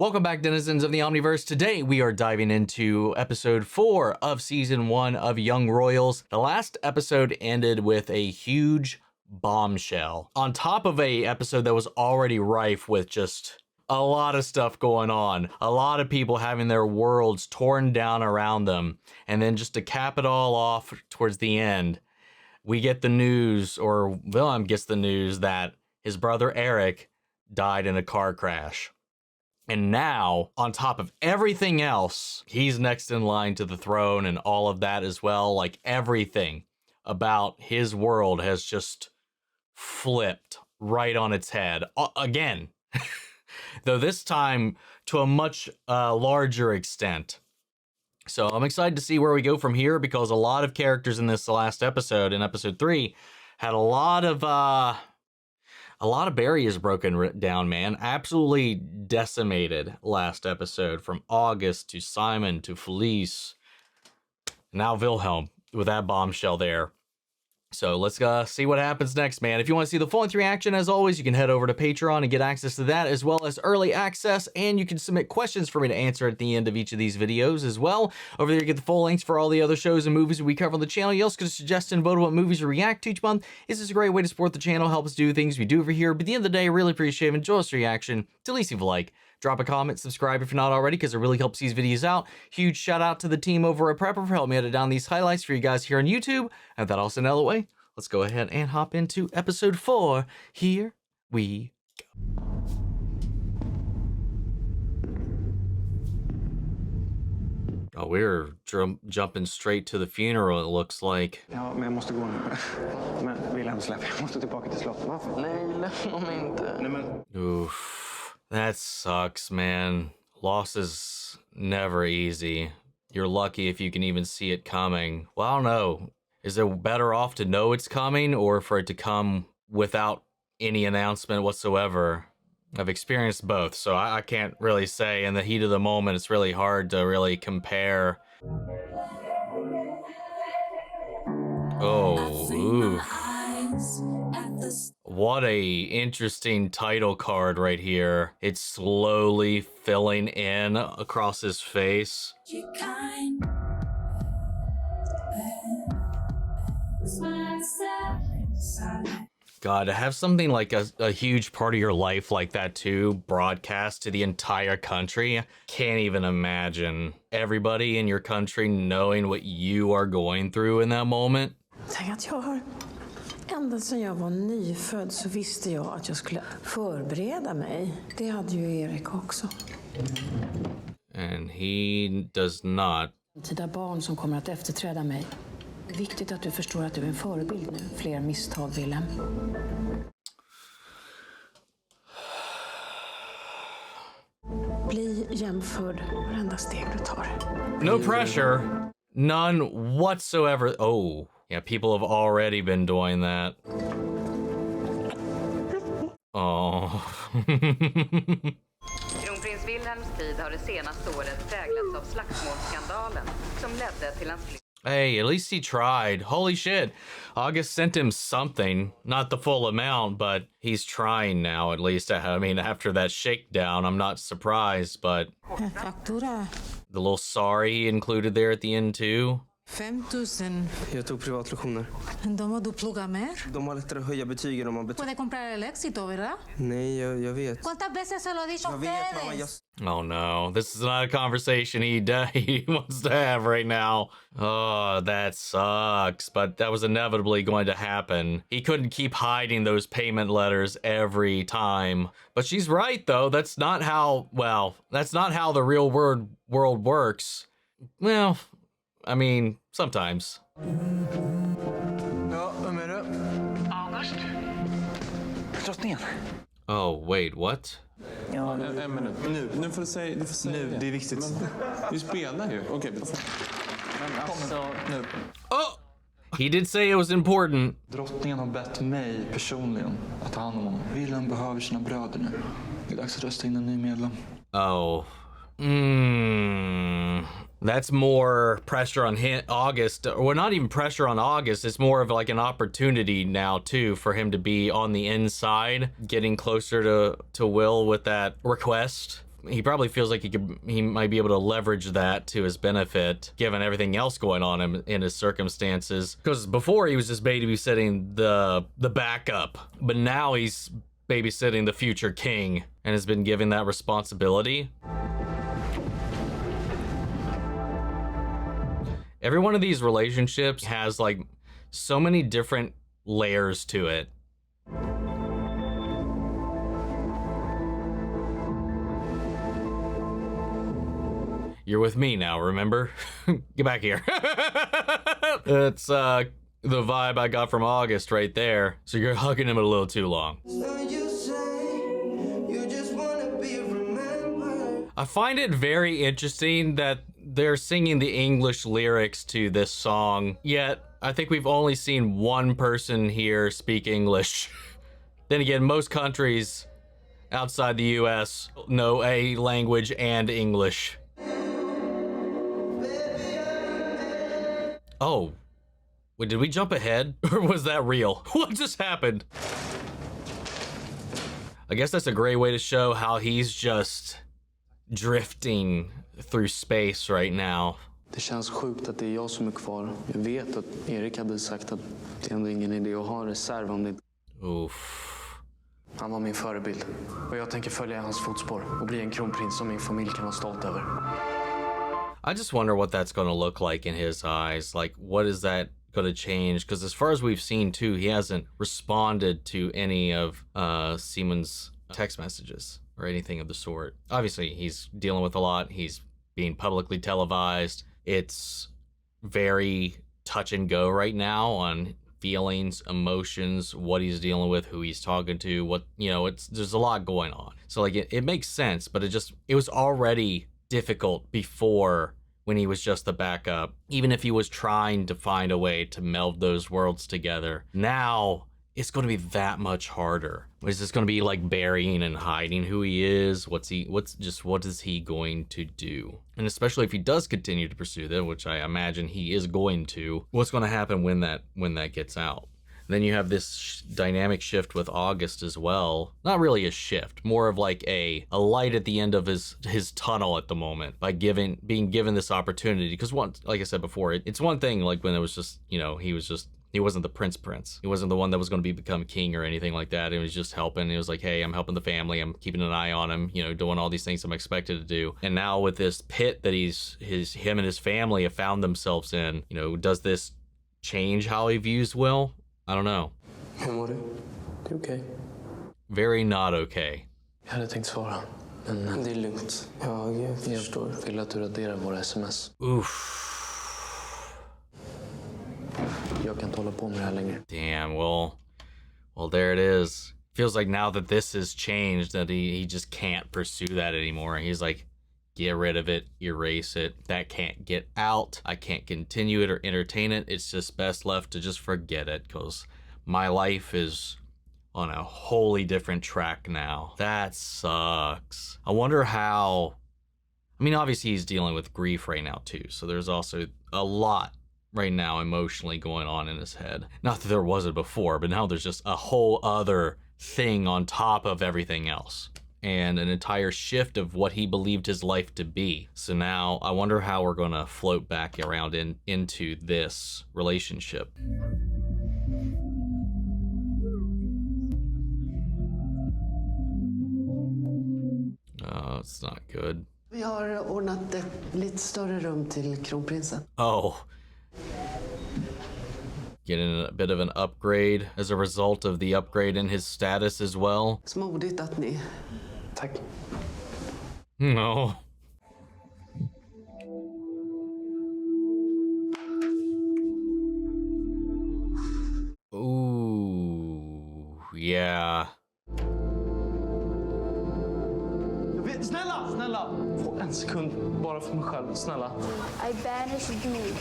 Welcome back, denizens of the Omniverse. Today we are diving into episode 4 of season 1 of Young Royals. The last episode ended with a huge bombshell on top of a episode that was already rife with just a lot of stuff going on, a lot of people having their worlds torn down around them. And then just to cap it all off towards the end, we get the news, or Willem gets the news, that his brother Eric died in a car crash. And now, on top of everything else, he's next in line to the throne and all of that as well. Like, everything about his world has just flipped right on its head again. Though this time to a much larger extent. So I'm excited to see where we go from here, because a lot of characters in this last episode, in episode 3, had a lot of barriers broken down, man. Absolutely decimated last episode, from August to Simon to Felice. Now Wilhelm with that bombshell there. So let's see what happens next, man. If you want to see the full-length reaction, as always, you can head over to Patreon and get access to that, as well as early access, and you can submit questions for me to answer at the end of each of these videos as well. Over there, you get the full links for all the other shows and movies we cover on the channel. You also can suggest and vote on what movies we react to each month. This is a great way to support the channel, help us do things we do over here. But at the end of the day, I really appreciate it. Enjoy this reaction. To leave a like, drop a comment, subscribe if you're not already, because it really helps these videos out. Huge shout out to the team over at Prepper for helping me edit down these highlights for you guys here on YouTube. And that also out of the way, let's go ahead and hop into episode 4. Here we go. Oh, we're jumping straight to the funeral, it looks like. Ja, men jag måste gå nu. Men Wilhelm, släpp. Jag måste tillbaka till slottet. Varför? Nej, lämna mig inte. Nej, men... Oof. That sucks, man. Loss is never easy. You're lucky if you can even see it coming. Well, I don't know. Is it better off to know it's coming, or for it to come without any announcement whatsoever? I've experienced both, so I can't really say. In the heat of the moment, it's really hard to really compare. Oh, oof. What a interesting title card right here. It's slowly filling in across his face. God, to have something like a huge part of your life like that too broadcast to the entire country, I can't even imagine everybody in your country knowing what you are going through in that moment. Tänk att jag har, ända sedan jag var nyfödd så visste jag att jag skulle förbereda mig. Det hade ju Erik också. And he does not. Tida barn som kommer att efterträda mig. Det är viktigt att du förstår att du är en förebild nu. Fler misstag, Wilhelm. Bli jämförd varenda steg du tar. No pressure. None whatsoever. Oh, yeah, people have already been doing that. Oh. Kronprins Wilhelms tid har det senaste året präglats av slagsmålsskandalen som ledde till hans flykt. Hey, at least he tried. Holy shit. August sent him something. Not the full amount, but he's trying now, at least. I mean, after that shakedown, I'm not surprised, but... Faktura. The little sorry he included there at the end, too. 5,000. Jag tog privatlektioner. De har du pluggat mer? De har lättare att höja betygen om man betalar. Puede comprar el éxito, ¿verdad? Nej, jag vet. ¿Cuántas veces se lo he dicho a Jag vet, mamma. ustedes? Oh no, this is not a conversation he wants to have right now. Oh, that sucks, but that was inevitably going to happen. He couldn't keep hiding those payment letters every time. But she's right, though. That's not how, well, that's not how the real world works. Well, I mean, sometimes. Ja, vem är det? August? Drottningen. Oh, wait, what? Ja, En minut. Nu får du säga nu, det är viktigt. Vi spelar ju. Okej, Men alltså, nu. Oh! He did say it was important. Drottningen har bett mig personligen att ta hand om honom. Wilhelm behöver sina bröder nu. Det är dags att rösta in en ny medlem. Oh. That's more pressure on August, or not even pressure on August. It's more of like an opportunity now too for him to be on the inside, getting closer to Will with that request. he probably feels like he might be able to leverage that to his benefit, given everything else going on in his circumstances. Because before he was just babysitting the backup, but now he's babysitting the future king and has been given that responsibility. Every one of these relationships has like so many different layers to it. You're with me now, remember? Get back here. That's the vibe I got from August right there. So you're hugging him a little too long. I find it very interesting that they're singing the English lyrics to this song, yet I think we've only seen one person here speak English. Then again, most countries outside the US know a language and English. Oh, wait, did we jump ahead? Or was that real? What just happened? I guess that's a great way to show how he's just drifting through space right now. Det känns sjukt att det är jag som är kvar. Jag vet att Erik hade sagt att det är ändå ingen idé att ha en reserv om det inte... Oof. Han var min förebild. Och jag tänker följa hans fotspår och bli en kronprins som min familj kan vara stolt över. I just wonder what that's going to look like in his eyes. Like, what is that going to change? Because as far as we've seen, too, he hasn't responded to any of Simon's text messages or anything of the sort. Obviously, he's dealing with a lot. He's being publicly televised. It's very touch and go right now on feelings, emotions, what he's dealing with, who he's talking to, what, you know, there's a lot going on. So, like, it makes sense, but it was already difficult before when he was just the backup, even if he was trying to find a way to meld those worlds together. Now it's going to be that much harder. Is this going to be like burying and hiding who he is? What is he going to do? And especially if he does continue to pursue them, which I imagine he is going to, what's going to happen when that gets out? Then you have this dynamic shift with August as well. Not really a shift, more of like a light at the end of his tunnel at the moment by being given this opportunity. Because like I said before, it's one thing like when it was just, you know, he wasn't the prince. He wasn't the one that was going to become king or anything like that. It was just helping. It was like, hey, I'm helping the family. I'm keeping an eye on him, you know, doing all these things I'm expected to do. And now with this pit that him and his family have found themselves in, you know, does this change how he views Will? I don't know. Hur mår du? Det är okej. Very not okay. Jag hade tänkt svara, men det är lugnt. Jag förstår. Jag vill att du raderar våra sms. Oof. Jag kan inte hålla på med det här längre. Damn, well, there it is. Feels like now that this has changed, that he just can't pursue that anymore. He's like, get rid of it, erase it. That can't get out. I can't continue it or entertain it. It's just best left to just forget it, because my life is on a wholly different track now. That sucks. I wonder how... I mean, obviously he's dealing with grief right now too, so there's also a lot right now emotionally going on in his head. Not that there wasn't before, but now there's just a whole other thing on top of everything else. And an entire shift of what he believed his life to be. So now I wonder how we're gonna float back around into this relationship. Oh, it's not good. Vi har ordnat ett lite större rum till kronprinsen. Oh. Getting a bit of an upgrade as a result of the upgrade in his status as well. Så modigt att ni... Tack. No. Ooh, yeah. Snälla! Få en sekund bara för mig själv, snälla. I banish you.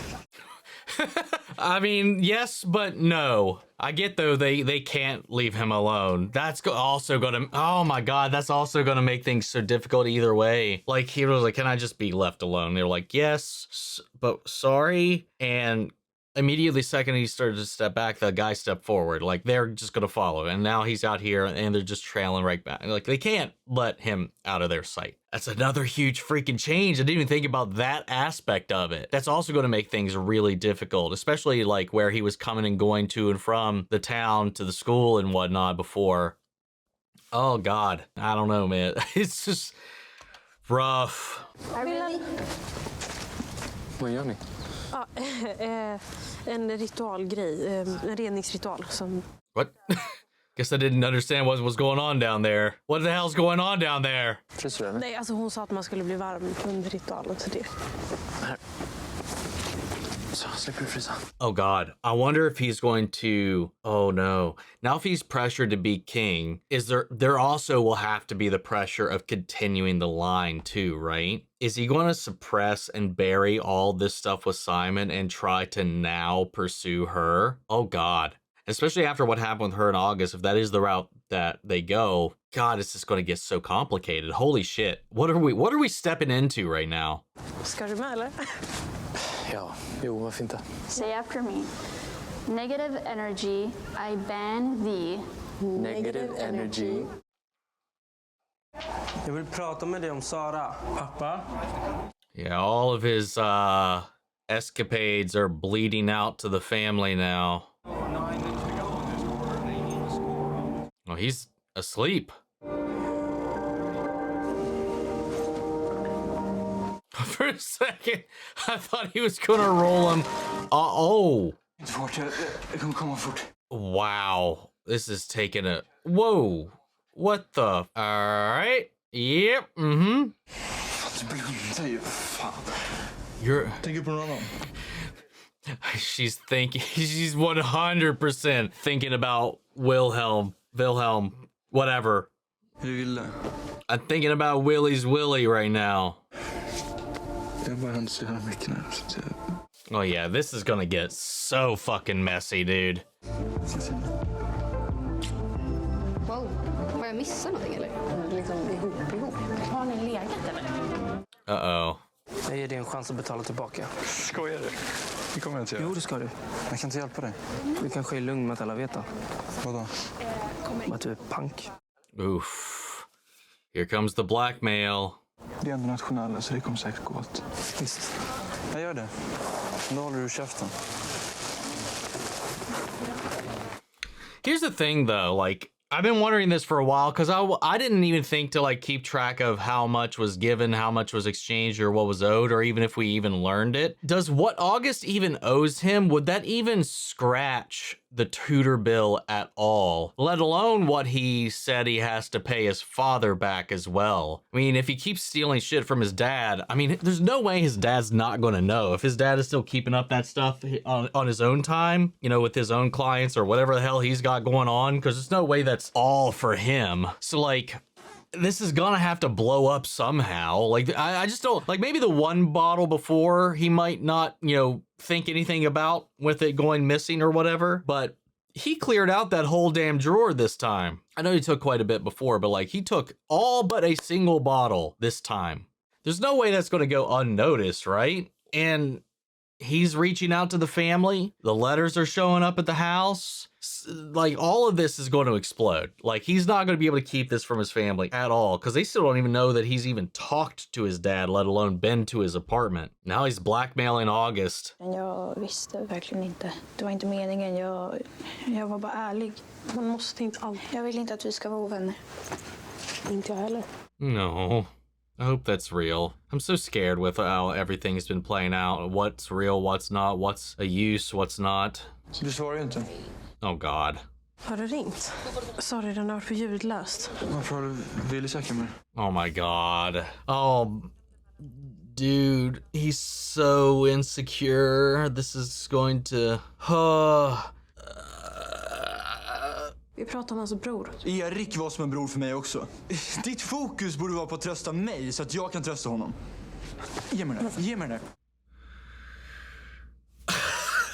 I mean, yes, but no. I get though they can't leave him alone. That's also gonna, oh my god, that's also gonna make things so difficult either way. Like he was like, can I just be left alone? They're like, yes, but sorry. And immediately second he started to step back, the guy stepped forward. Like, they're just going to follow. And now he's out here and they're just trailing right back. Like, they can't let him out of their sight. That's another huge freaking change. I didn't even think about that aspect of it. That's also going to make things really difficult, especially like where he was coming and going to and from the town to the school and whatnot before. Oh, God. I don't know, man. It's just rough. Vad gör ni? Ja, en ritualgrej, en reningsritual som... What? Guess I didn't understand what was going on down there. What the hell's going on down there? Nej, alltså hon sa att man skulle bli varm under ritualen, så det... Oh God, I wonder if he's going to, oh no. Now if he's pressured to be king, is there also will have to be the pressure of continuing the line too, right? Is he going to suppress and bury all this stuff with Simon and try to now pursue her? Oh God, especially after what happened with her in August, if that is the route that they go, God, it's just going to get so complicated. Holy shit. What are we stepping into right now? Ska du med, eller? Ja, jo, varför inte? Say after me. Negative energy, I ban thee. Negative energy. Jag vill prata med dig om Sara. Pappa? Yeah, all of his escapades are bleeding out to the family now. Oh, he's asleep. For a second, I thought he was gonna roll him. Oh. Wow. This is taking a... Whoa. What the... Alright. Yep. Mm-hmm. You're... She's thinking... She's 100% thinking about Wilhelm, whatever. I'm thinking about Willie's Willie right now. Oh yeah, this is gonna get so fucking messy, dude. Wow, har jag missat någonting eller? Liksom ihop. Har ni legat eller? Uh-oh. Jag ger dig en chans att betala tillbaka. Skojar du? Det kommer jag inte göra. Jo, det ska du. Jag kan inte hjälpa dig. Du kanske är lugn med att alla vet det. Vadå? Att du är pank. Oof. Here comes the blackmail. Det är ändå nationella så det kommer säkert gå åt. Visst. Jag gör det. Då håller du käften. Here's the thing though, like, I've been wondering this for a while because I didn't even think to like keep track of how much was given, how much was exchanged, or what was owed, or even if we even learned it. Does what August even owes him, would that even scratch the tutor bill at all? Let alone what he said he has to pay his father back as well. I mean, if he keeps stealing shit from his dad, I mean, there's no way his dad's not going to know. If his dad is still keeping up that stuff on his own time, you know, with his own clients or whatever the hell he's got going on, because there's no way that's all for him. So like, this is gonna have to blow up somehow. Like, I just don't, like, maybe the one bottle before he might not, you know, think anything about with it going missing or whatever, but he cleared out that whole damn drawer this time. I know he took quite a bit before, but like, he took all but a single bottle this time. There's no way that's gonna go unnoticed, right? And he's reaching out to the family. The letters are showing up at the house. Like, all of this is going to explode. Like, he's not going to be able to keep this from his family at all, because they still don't even know that he's even talked to his dad, let alone been to his apartment. Now he's blackmailing August. Jag visste verkligen inte. Det var inte meningen. Jag var bara ärlig. Man måste inte allt. Jag vill inte att vi ska vara ovänner. Inte jag heller. No. I hope that's real. I'm so scared with how everything's been playing out. What's real, what's not, what's a use, what's not. Så du svarar ju inte. Oh God. Har du ringt? Sorry, den har varit för ljudlöst. Varför har du Willy käkat med? Oh my God. Oh, dude, he's so insecure. This is going to... Vi pratar om hans bror. Erik var som en bror för mig också. Ditt fokus borde vara på att trösta mig så att jag kan trösta honom. Ge mig det. Ge mig det.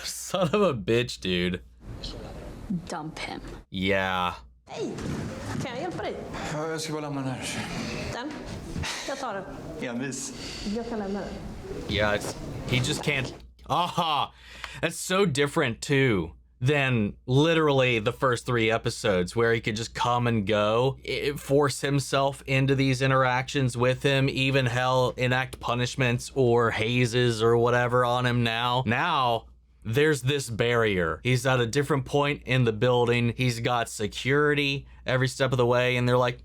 Son of a bitch, dude. Dump him. Yeah. Hej! Kan jag hjälpa dig? Ja, jag ska bara lämna den här. Den? Jag tar den. Envis. Jag kan lämna den. Yeah, he just can't... Aha! That's so different too than literally the first 3 episodes where he could just come and go, force himself into these interactions with him, even hell enact punishments or hazes or whatever on him now. Now, there's this barrier. He's at a different point in the building. He's got security every step of the way, and they're like,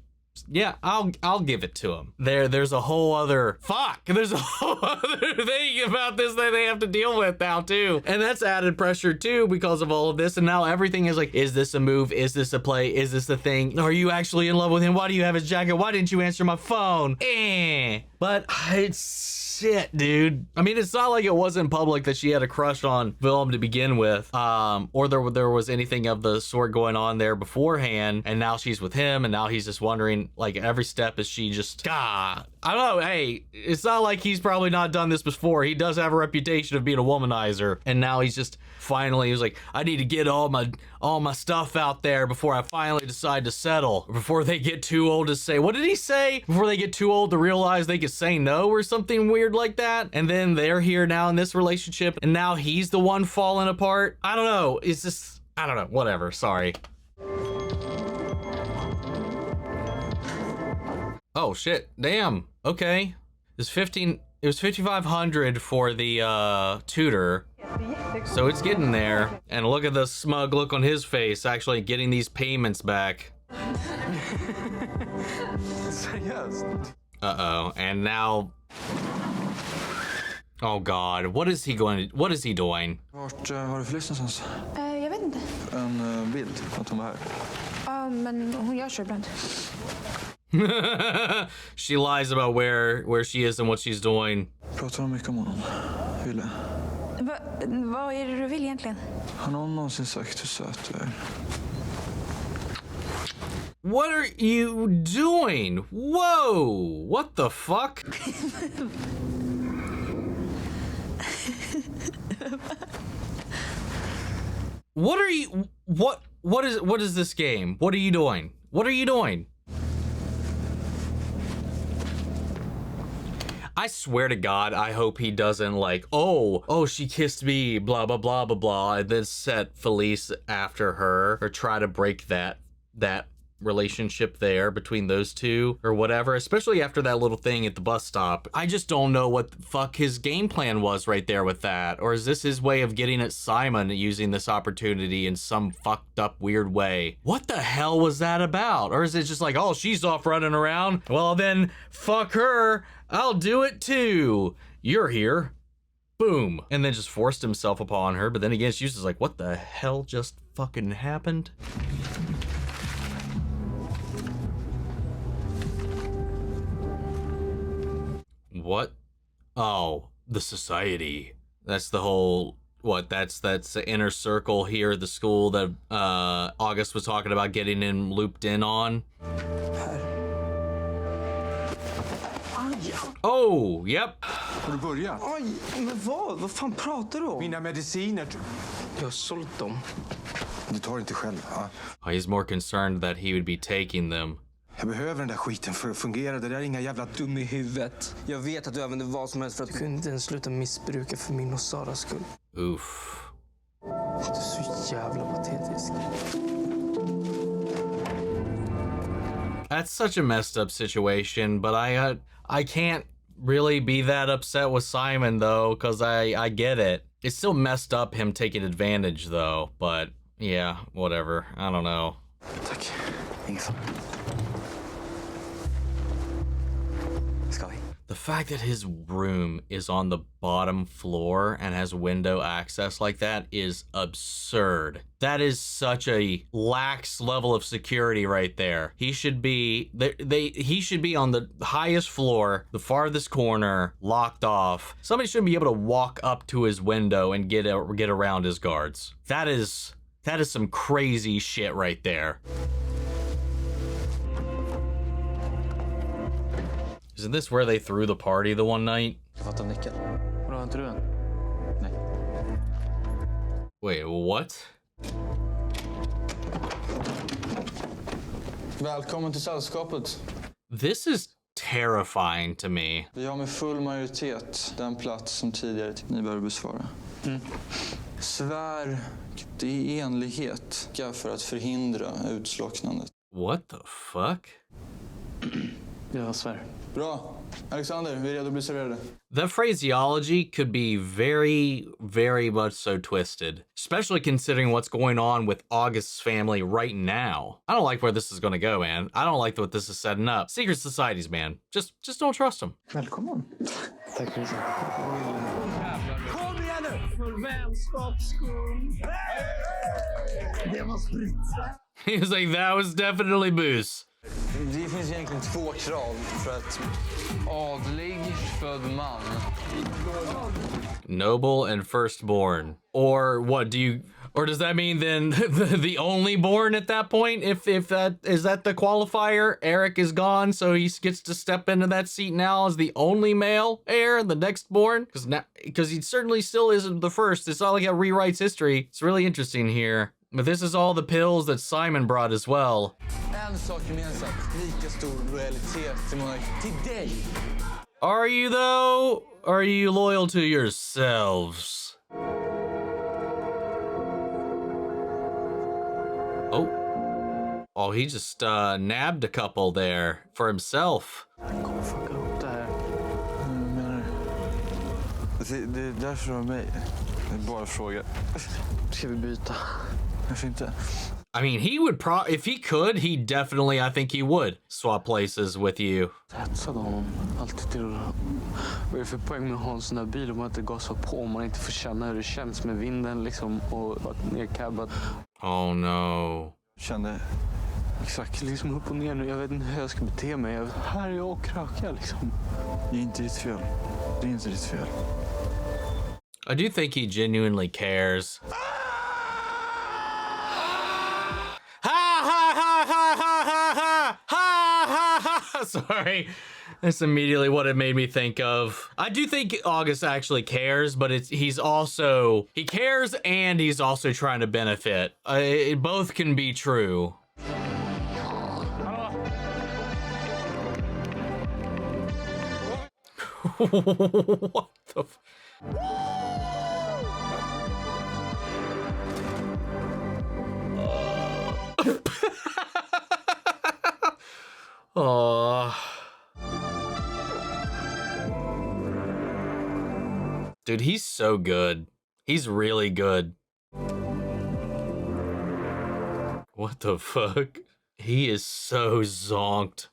yeah, I'll give it to him. There's a whole other there's a whole other thing about this that they have to deal with now too. And that's added pressure too because of all of this. And now everything is like, is this a move? Is this a play? Is this a thing? Are you actually in love with him? Why do you have his jacket? Why didn't you answer my phone? But it's shit, dude. I mean, it's not like it wasn't public that she had a crush on Willem to begin with, or there was anything of the sort going on there beforehand, and now she's with him, and now he's just wondering, like, every step is she just, I don't know, hey, it's not like he's probably not done this before. He does have a reputation of being a womanizer, and now he's just finally, he was like, I need to get all my stuff out there before I finally decide to settle, before they get too old to say, what did he say? Before they get too old to realize they could say no or something weird like that. And then they're here now in this relationship, and now he's the one falling apart. I don't know. It's just, I don't know. Whatever. Sorry. Oh shit. Damn. Okay. It was 5,500 for the tutor. So it's getting there. And look at the smug look on his face, actually getting these payments back. Uh-oh. And now, oh god, what is he doing? Vart har du förlist någonstans? Jag vet inte. En bild att hon var här. Ja, men hon gör så ibland. She lies about where she is and what she's doing. Pratar de mycket om honom? Ville? Vad är det du vill egentligen? Har någon någonsin sagt hur söt du är? What are you doing? Whoa! What the fuck? What are you? What is this game? What are you doing? What are you doing? I swear to God, I hope he doesn't like, oh, she kissed me, blah, blah, blah, blah, blah, and then set Felice after her, or try to break that relationship there between those two, or whatever, especially after that little thing at the bus stop. I just don't know what the fuck his game plan was right there with that. Or is this his way of getting at Simon using this opportunity in some fucked up weird way? What the hell was that about? Or is it just like, oh, she's off running around? Well, then fuck her. I'll do it too. You're here. Boom. And then just forced himself upon her. But then again, she was just like, what the hell just fucking happened? What? Oh, the society. That's the whole, what, that's the inner circle here at the school that August was talking about getting him looped in on. Oh, yep. Har du börjat? Oj, men vad? Vad fan pratar du om? Mina mediciner. Jag har sålt dem. Du tar inte själv, va? He's more concerned that he would be taking them. Jag behöver den där skiten för att fungera. Det där är inga jävla dum i huvudet. Jag vet att du använder vad som helst för att du kunde inte ens sluta missbruka för min och Saras skull. Oof. Du är så jävla patetisk. That's such a messed up situation, but I can't really be that upset with Simon though, because I get it. It's still messed up him taking advantage though, but yeah, whatever. I don't know. Tack. Inget så. Ska vi? The fact that his room is on the bottom floor and has window access like that is absurd. That is such a lax level of security right there. He should be he should be on the highest floor, the farthest corner, locked off. Somebody should be able to walk up to his window and get around his guards. That is some crazy shit right there. Isn't this where they threw the party the one night? Wait, what? Välkommen till sällskapet. This is terrifying to me. Vi har med full majoritet den plats som tidigare ni behöver besvara. Svär i enlighet för att förhindra utslocknandet. What the fuck? Jag svär. Bra. Alexander, vi är redo att bli serverade. The phraseology could be very, very much so twisted, especially considering what's going on with August's family right now. I don't like where this is going to go, man. I don't like what this is setting up. Secret societies, man. Just don't trust them. Välkommen. Tack för det. Kom igen nu! För vänskapsskuld. Det var sprit. He was like, that was definitely booze. Det finns egentligen två krav för att adlig född man. Noble and firstborn. Or what do you... Or does that mean then the only born at that point? If that is that the qualifier? Eric is gone, so he gets to step into that seat now as the only male heir, the next born. Because he certainly still isn't the first. It's not like it rewrites history. It's really interesting here. But this is all the pills that Simon brought as well. En sak gemensamt, lika stor lojalitet till dig. Are you though? Or are you loyal to yourselves? Oh, he just nabbed a couple there for himself. Han kommer fucka upp det här. Menar du? Det är därför du har mig. Det är bara fråga. Ska vi byta? Varför inte? I mean, he would if he could, he definitely, I think he would swap places with you. Hetsade honom alltid till att... Vad är det för poäng med att ha en sån här bil om man inte gasar på, om man inte får känna hur det känns med vinden liksom och vara nedcabbad. Oh no. Kände Exakt, liksom upp och ner nu. Jag vet inte hur jag ska bete mig. Här är jag och krökar liksom. det är inte ditt fel. Det är inte ditt fel. I do think he genuinely cares. Sorry. That's immediately what it made me think of. I do think August actually cares, but he cares and he's also trying to benefit. Both can be true. What the Oh. Dude, he's so good. He's really good. What the fuck? He is so zonked.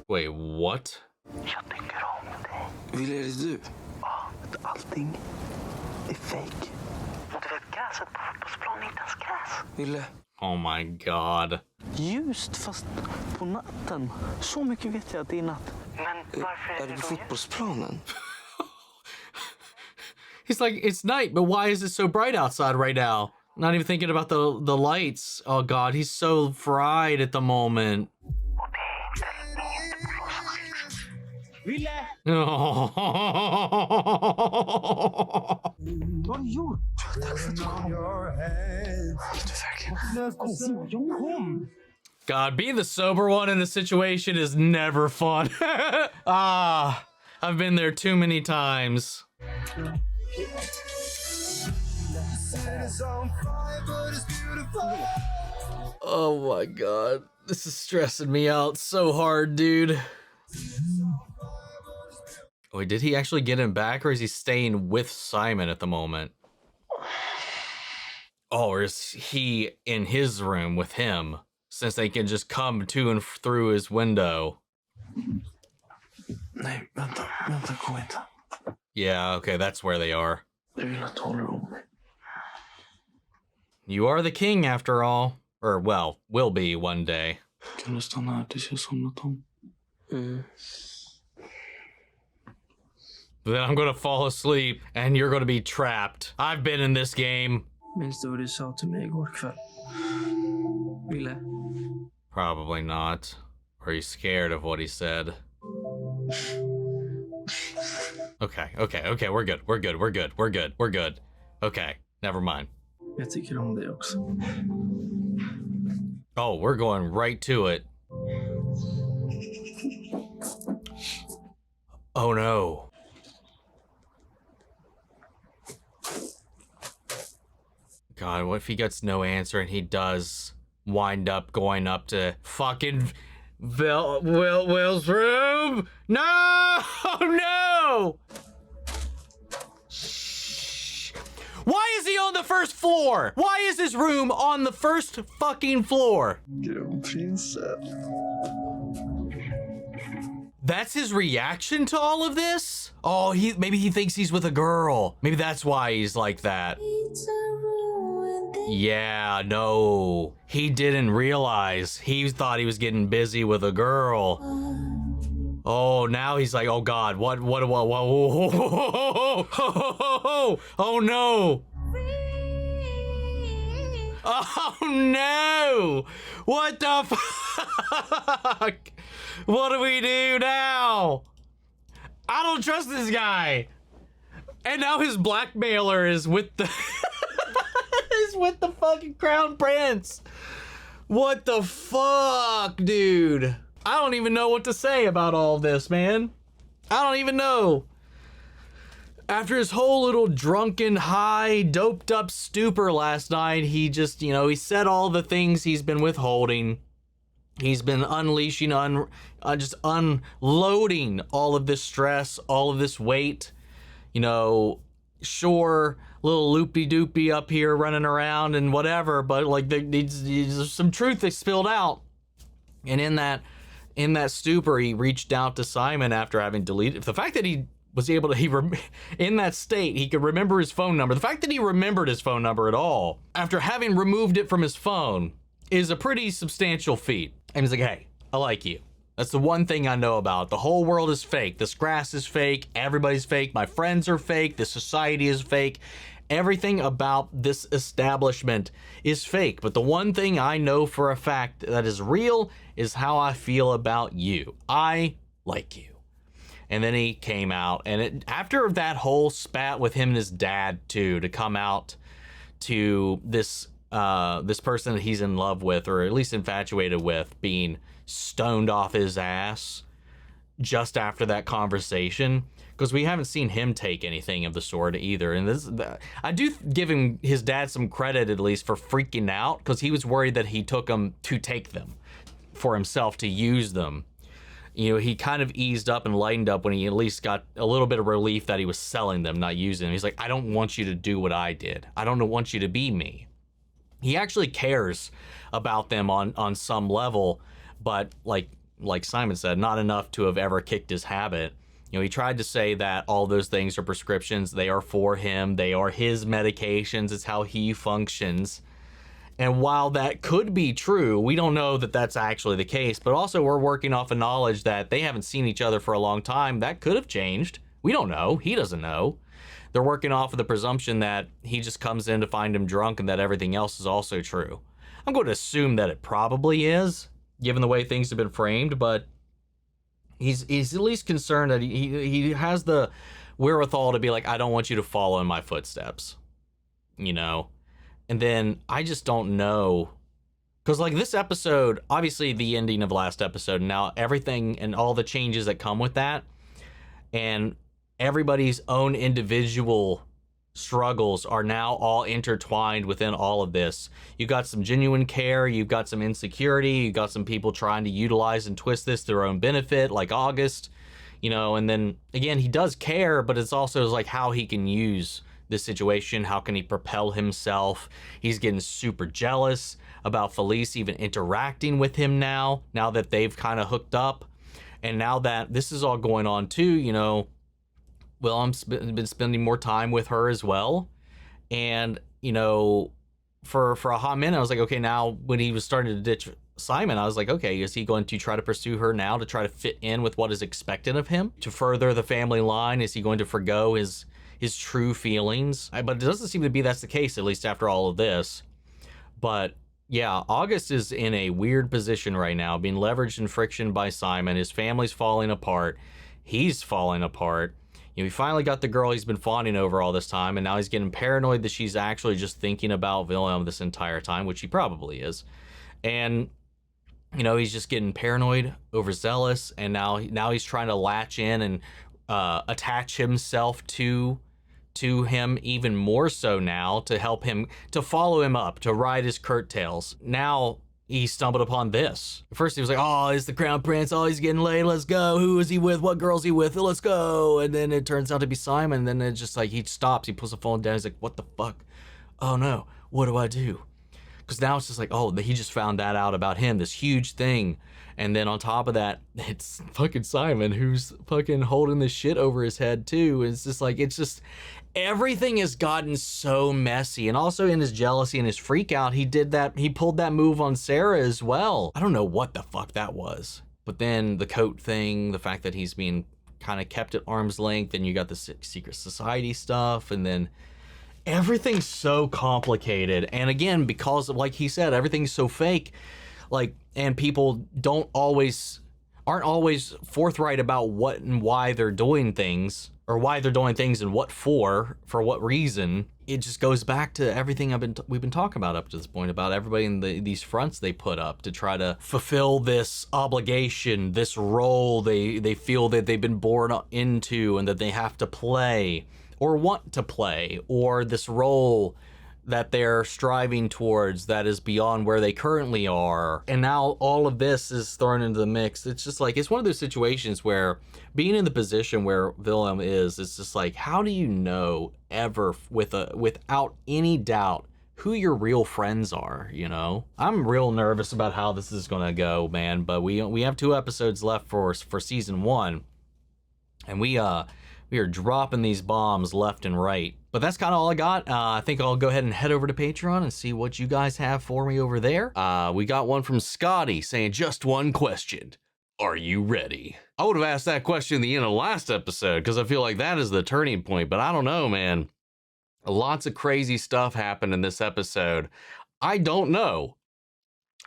Wait, what? Jag tycker om dig. Ville, är det du? Ja, allting är fake. Och du vet, gräset på fotbollsplan är inte ens gräs. Ville. Oh my god. Ljust fast på natten. Så mycket vet jag att det är natt. Men varför är det på fotbollsplanen? He's like, it's night, but why is it so bright outside right now? Not even thinking about the lights. Oh god, he's so fried at the moment. Ville! Oh. Vad har du gjort? Tack för att du kom. Du verkligen? Kom! God, being the sober one in a situation is never fun. I've been there too many times. Oh my god. This is stressing me out so hard, dude. Wait, did he actually get him back, or is he staying with Simon at the moment? Oh, or is he in his room with him, since they can just come to and through his window? Nej, vänta, kom inte. Yeah, okay, that's where they are. Jag vill att du håller om mig. You are the king after all. Or, well, will be one day. Kan du stanna här tills jag somnat om? Then I'm gonna fall asleep, and you're gonna be trapped. I've been in this game. Minns du vad du sa till mig igår kväll? Ville? Probably not. Or he's scared of what he said. Okay, we're good. Okay, never mind. Jag tycker om dig också. Oh, we're going right to it. Oh no. God, what if he gets no answer and he does wind up going up to fucking Will's room? No! No! Shh. Why is he on the first floor? Why is his room on the first fucking floor? That's his reaction to all of this? Oh, maybe he thinks he's with a girl. Maybe that's why he's like that. Yeah, no. He didn't realize. He thought he was getting busy with a girl. Oh, now he's like, oh God, what, oh no. Oh no! What the fuck? What do we do now? I don't trust this guy. And now his blackmailer is with the is with the fucking crown prince. What the fuck, dude? I don't even know what to say about all this, man. I don't even know. After his whole little drunken, high, doped up stupor last night, he just, he said all the things he's been withholding. He's been unleashing, just unloading all of this stress, all of this weight. Sure, little loopy-doopy up here running around and whatever, but like there's some truth they spilled out. And in that stupor, he reached out to Simon after having deleted. The fact that he was able to, in that state, he could remember his phone number. The fact that he remembered his phone number at all, after having removed it from his phone, is a pretty substantial feat. And he's like, hey, I like you. That's the one thing I know about. The whole world is fake. This grass is fake. Everybody's fake. My friends are fake. This society is fake. Everything about this establishment is fake. But the one thing I know for a fact that is real is how I feel about you. I like you. And then he came out, and after that whole spat with him and his dad too, to come out to this person that he's in love with, or at least infatuated with, being stoned off his ass just after that conversation, because we haven't seen him take anything of the sort either. And I do give his dad some credit at least for freaking out, because he was worried that he took them to take them for himself, to use them. He kind of eased up and lightened up when he at least got a little bit of relief that he was selling them, not using them. He's like, I don't want you to do what I did. I don't want you to be me. He actually cares about them on some level, but like Simon said, not enough to have ever kicked his habit. He tried to say that all those things are prescriptions. They are for him. They are his medications. It's how he functions. And while that could be true, we don't know that that's actually the case. But also, we're working off of knowledge that they haven't seen each other for a long time. That could have changed. We don't know. He doesn't know. They're working off of the presumption that he just comes in to find him drunk and that everything else is also true. I'm going to assume that it probably is, given the way things have been framed. But he's at least concerned that he has the wherewithal to be like, I don't want you to follow in my footsteps. And then I just don't know, because like this episode, obviously the ending of last episode, and now everything and all the changes that come with that, and everybody's own individual struggles are now all intertwined within all of this. You got some genuine care, you've got some insecurity, you got some people trying to utilize and twist this to their own benefit, like August, and then again, he does care, but it's also like how he can use this situation. How can he propel himself? He's getting super jealous about Felice even interacting with him now that they've kind of hooked up. And now that this is all going on too, Willem's been spending more time with her as well. And, for a hot minute, I was like, okay, now when he was starting to ditch Simon, I was like, okay, is he going to try to pursue her now to try to fit in with what is expected of him? To further the family line? Is he going to forgo his true feelings? But it doesn't seem to be that's the case, at least after all of this. But yeah, August is in a weird position right now, being leveraged and friction by Simon. His family's falling apart. He's falling apart. He finally got the girl he's been fawning over all this time, and now he's getting paranoid that she's actually just thinking about Willem this entire time, which he probably is. And he's just getting paranoid, overzealous, and now he's trying to latch in and attach himself to to him even more so now to help him, to follow him up, to ride his curtails. Now he stumbled upon this. At first he was like, oh, it's the crown prince. Oh, he's getting laid. Let's go. Who is he with? What girl's he with? Let's go. And then it turns out to be Simon. And then it's just like, he stops. He pulls the phone down. He's like, what the fuck? Oh no, what do I do? Because now it's just like, oh, he just found that out about him, this huge thing. And then on top of that, it's fucking Simon who's fucking holding this shit over his head too. It's just like, everything has gotten so messy. And also in his jealousy and his freak out, he pulled that move on Sarah as well. I don't know what the fuck that was. But then the coat thing, the fact that he's being kind of kept at arm's length, and you got the secret society stuff, and then everything's so complicated. And again, because of, like he said, everything's so fake, like, and people aren't always forthright about what and why they're doing things, or why they're doing things and what for what reason. It just goes back to everything we've been talking about up to this point, about everybody in these fronts they put up to try to fulfill this obligation, this role they feel that they've been born into and that they have to play or want to play, or this role that they're striving towards that is beyond where they currently are. And now all of this is thrown into the mix. It's just like, it's one of those situations where being in the position where Wilhelm is, it's just like, how do you know ever without any doubt who your real friends are, you know? I'm real nervous about how this is gonna go, man, but we have 2 episodes left for season 1, and we are dropping these bombs left and right. But that's kind of all I got. I think I'll go ahead and head over to Patreon and see what you guys have for me over there. We got one from Scotty saying, just one question. Are you ready? I would have asked that question at the end of last episode because I feel like that is the turning point, but I don't know, man. Lots of crazy stuff happened in this episode. I don't know.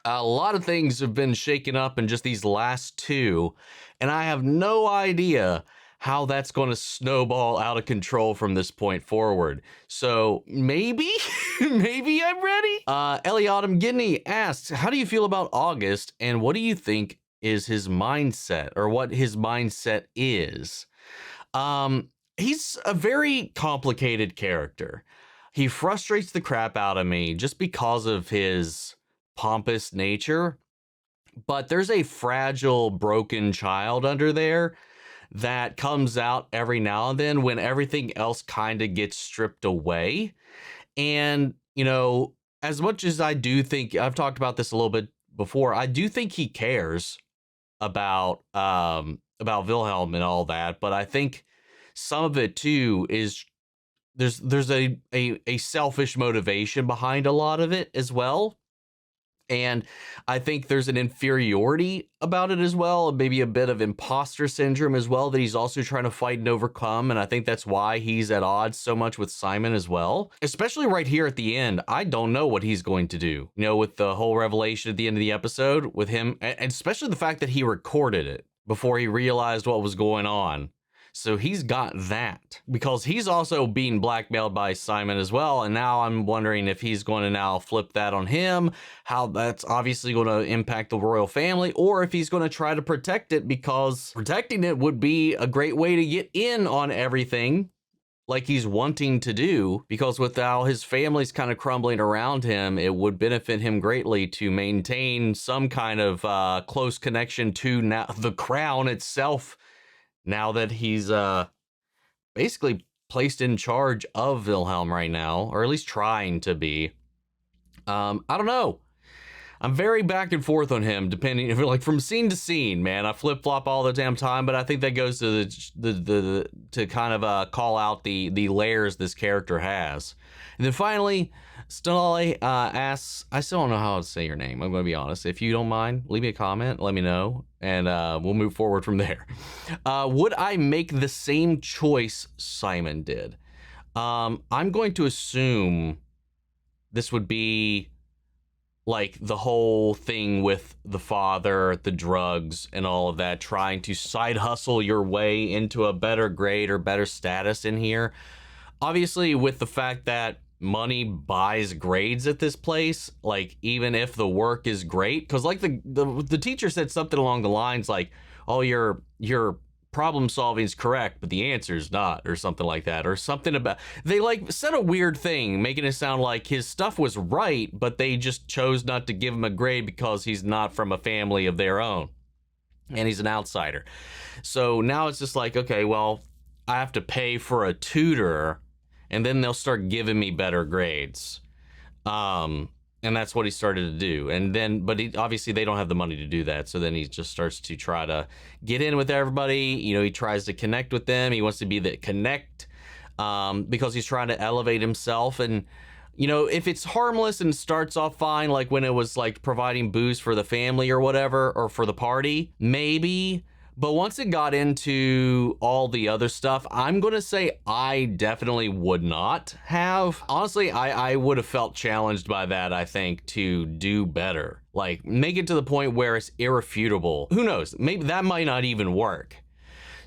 A lot of things have been shaken up in just these last 2, and I have no idea how that's going to snowball out of control from this point forward. So maybe, maybe I'm ready. Eliadam Gidney asks, how do you feel about August, and what do you think is his mindset, or what his mindset is? He's a very complicated character. He frustrates the crap out of me just because of his pompous nature, but there's a fragile, broken child under there that comes out every now and then when everything else kind of gets stripped away. And, you know, as much as I do think, I've talked about this a little bit before, I do think he cares about Wilhelm and all that, but I think some of it too is there's a selfish motivation behind a lot of it as well. And I think there's an inferiority about it as well, and maybe a bit of imposter syndrome as well that he's also trying to fight and overcome. And I think that's why he's at odds so much with Simon as well, especially right here at the end. I don't know what he's going to do, you know, with the whole revelation at the end of the episode with him, and especially the fact that he recorded it before he realized what was going on. So he's got that, because he's also being blackmailed by Simon as well. And now I'm wondering if he's going to now flip that on him, how that's obviously going to impact the royal family, or if he's going to try to protect it, because protecting it would be a great way to get in on everything like he's wanting to do, because with how his family's kind of crumbling around him, it would benefit him greatly to maintain some kind of close connection to now the crown itself, now that he's basically placed in charge of Wilhelm right now, or at least trying to be. I don't know. I'm very back and forth on him, depending, if like from scene to scene, man. I flip flop all the damn time, but I think that goes to to kind of call out the layers this character has. And then finally, Stonali asks, I still don't know how to say your name, I'm going to be honest. If you don't mind, leave me a comment, let me know, and we'll move forward from there. Would I make the same choice Simon did? I'm going to assume this would be like the whole thing with the father, the drugs, and all of that, trying to side hustle your way into a better grade or better status in here. Obviously, with the fact that money buys grades at this place, like even if the work is great, because like the teacher said something along the lines like, oh, your problem solving is correct, but the answer is not, or something like that, or something about, they like said a weird thing, making it sound like his stuff was right, but they just chose not to give him a grade because he's not from a family of their own, and he's an outsider. So now it's just like, okay, well, I have to pay for a tutor, and then they'll start giving me better grades. And that's what he started to do. And then, but obviously they don't have the money to do that. So then he just starts to try to get in with everybody. You know, he tries to connect with them. He wants to be the connect, because he's trying to elevate himself. And, you know, if it's harmless and starts off fine, like when it was like providing booze for the family or whatever, or for the party, maybe. But once it got into all the other stuff, I'm going to say I definitely would not have. Honestly, I would have felt challenged by that, I think, to do better. Like, make it to the point where it's irrefutable. Who knows? Maybe that might not even work.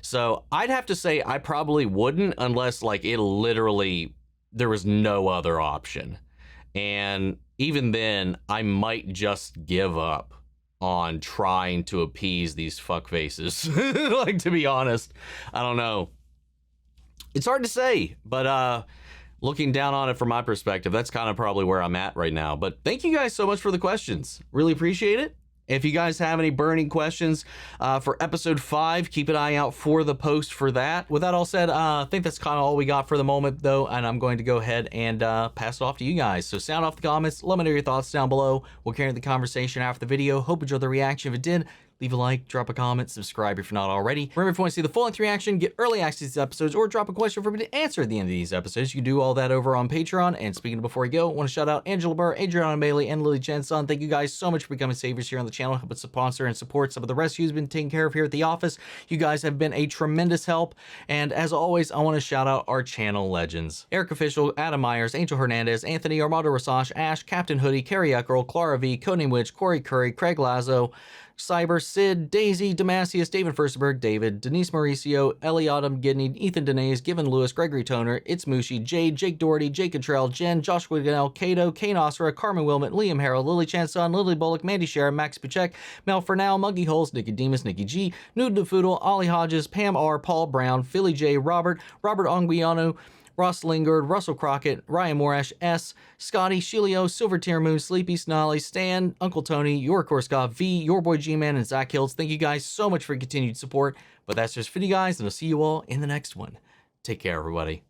So I'd have to say I probably wouldn't, unless like it literally, there was no other option. And even then, I might just give up on trying to appease these fuckfaces. Like, to be honest, I don't know. It's hard to say, but looking down on it from my perspective, that's kind of probably where I'm at right now. But thank you guys so much for the questions. Really appreciate it. If you guys have any burning questions for episode 5, keep an eye out for the post for that. With that all said, I think that's kind of all we got for the moment, though, and I'm going to go ahead and pass it off to you guys. So sound off the comments. Let me know your thoughts down below. We'll carry the conversation after the video. Hope you enjoyed the reaction. If it did, leave a like, drop a comment, subscribe if you're not already. Remember, if you want to see the full-length reaction, get early access to these episodes, or drop a question for me to answer at the end of these episodes, you can do all that over on Patreon. And speaking of before I go, I want to shout out Angela Burr, Adriana Bailey, and Lily Jensen. Thank you guys so much for becoming saviors here on the channel, help us sponsor and support some of the rescues been taken care of here at the office. You guys have been a tremendous help. And as always, I want to shout out our channel legends: Eric Official, Adam Myers, Angel Hernandez, Anthony, Armando Rosage, Ash, Captain Hoodie, Carrie Eckerl, Clara V, Codename Witch, Corey Curry, Craig Lazo, Cyber, Sid, Daisy, Damascius, David Furstenberg, David, Denise Mauricio, Ellie Autumn, Gidney, Ethan Denise, Given Lewis, Gregory Toner, It's Mushi, Jade, Jake Doherty, Jake Cottrell, Jen, Joshua Ganell, Cato, Kane Osra, Carmen Wilmot, Liam Harrell, Lily Chanson, Lily Bullock, Mandy Sharon, Max Puchek, Mel Fernal, Muggy Holes, Nicodemus, Nikki G, Nude DeFoodle, Ollie Hodges, Pam R, Paul Brown, Philly J, Robert Anguiano, Ross Lingard, Russell Crockett, Ryan Morash, S, Scotty, Shilio, Silver Tier Moon, Sleepy, Snolly, Stan, Uncle Tony, Your Korskov, V, Your Boy G-Man, and Zach Hills. Thank you guys so much for your continued support. But that's just for you guys, and I'll see you all in the next one. Take care, everybody.